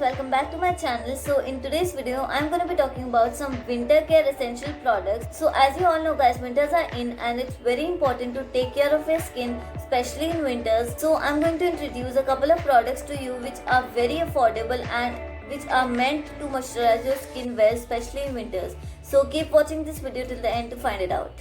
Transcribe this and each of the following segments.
welcome back to my channel. So in today's video I'm going to be talking about some winter care essential products. So as you all know guys, winters are in and it's very important to take care of your skin, especially in winters. So I'm going to introduce a couple of products to you which are very affordable and which are meant to moisturize your skin well, especially in winters. So keep watching this video till the end to find it out.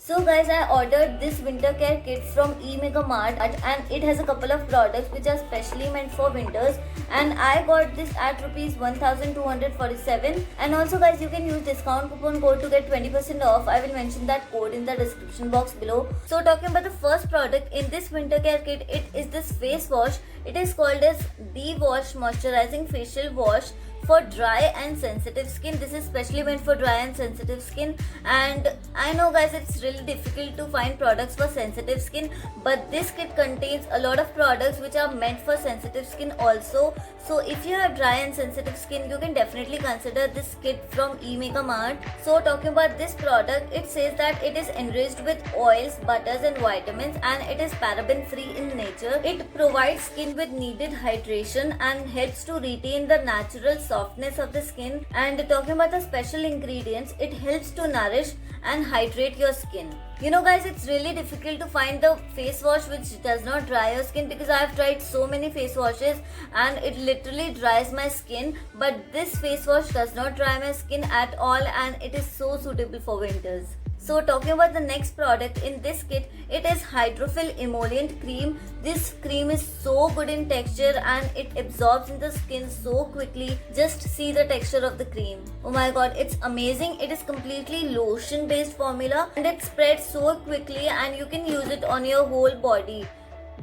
So guys, I ordered this winter care kit from eMega Mart and it has a couple of products which are specially meant for winters, and I got this at rupees 1247. And also guys, you can use discount coupon code to get 20% off. I will mention that code in the description box below. So talking about the first product in this winter care kit, it is this face wash. It is called as The Wash Moisturizing Facial Wash for dry and sensitive skin. This is specially meant for dry and sensitive skin, and I know guys it's really difficult to find products for sensitive skin, but this kit contains a lot of products which are meant for sensitive skin also. So if you have dry and sensitive skin, you can definitely consider this kit from eMega Mart. So talking about this product, it says that it is enriched with oils, butters and vitamins, and it is paraben free in nature. It provides skin with needed hydration and helps to retain the natural softness of the skin. And talking about the special ingredients, it helps to nourish and hydrate your skin. You know guys, it's really difficult to find the face wash which does not dry your skin, because I have tried so many face washes and it literally dries my skin, but this face wash does not dry my skin at all and it is so suitable for winters. So talking about the next product in this kit, it is Hydrofill Emollient Cream. This cream is so good in texture and it absorbs in the skin so quickly. Just see the texture of the cream. Oh my god, it's amazing. It is completely lotion based formula and it spreads so quickly and you can use it on your whole body.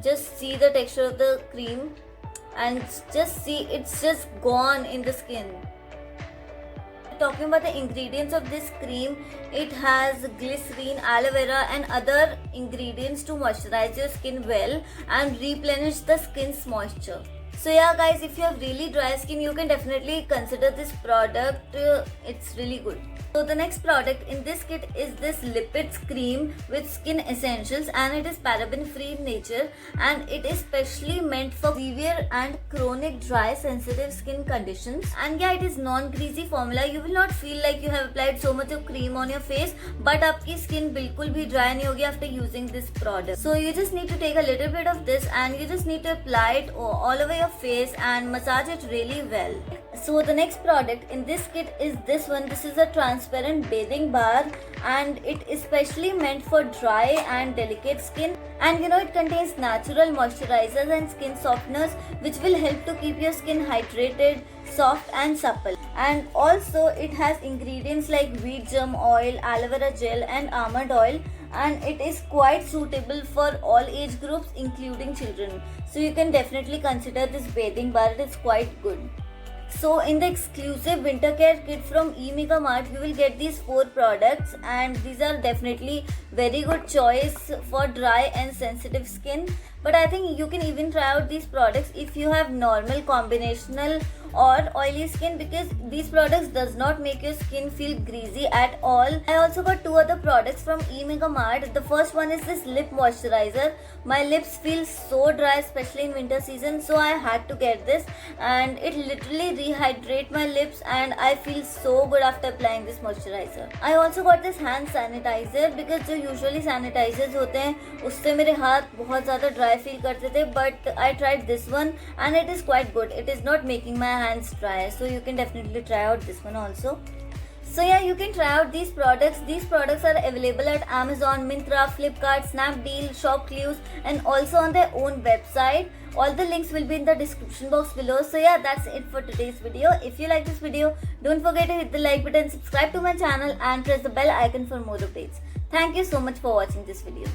Just see the texture of the cream and just see, it's just gone in the skin. Talking about the ingredients of this cream, it has glycerine, aloe vera and other ingredients to moisturize your skin well and replenish the skin's moisture. So yeah guys, if you have really dry skin, you can definitely consider this product. It's really good. So the next product in this kit is this Lipids cream with skin essentials, and it is paraben free in nature and it is specially meant for severe and chronic dry sensitive skin conditions. And yeah, it is non-greasy formula. You will not feel like you have applied so much of cream on your face, but आपकी skin बिल्कुल भी dry नहीं होगी after using this product. So you just need to take a little bit of this and you just need to apply it all over your face and massage it really well. So the next product in this kit is this one. This is a transparent bathing bar and it is specially meant for dry and delicate skin, and you know it contains natural moisturizers and skin softeners which will help to keep your skin hydrated, soft and supple. And also it has ingredients like wheat germ oil, aloe vera gel and almond oil, and it is quite suitable for all age groups including children. So you can definitely consider this bathing bar. It is quite good. So in the exclusive winter care kit from eMega Mart, you will get these 4 products, and these are definitely very good choice for dry and sensitive skin. But I think you can even try out these products if you have normal, combinational or oily skin, because these products does not make your skin feel greasy at all. I also got 2 other products from eMega Mart. The first one is this lip moisturizer. My lips feel so dry, especially in winter season, so I had to get this, and it literally rehydrate my lips and I feel so good after applying this moisturizer. I also got this hand sanitizer, because जो usually sanitizers होते हैं उससे मेरे हाथ बहुत ज़्यादा dry feel करते थे, but I tried this one and it is quite good. It is not making my hands dry, so you can definitely try out this one also. So yeah, you can try out these products. These products are available at Amazon, Myntra, Flipkart, Snapdeal, ShopClues and also on their own website. All the links will be in the description box below. So yeah, that's it for today's video. If you like this video, don't forget to hit the like button, subscribe to my channel and press the bell icon for more updates. Thank you so much for watching this video.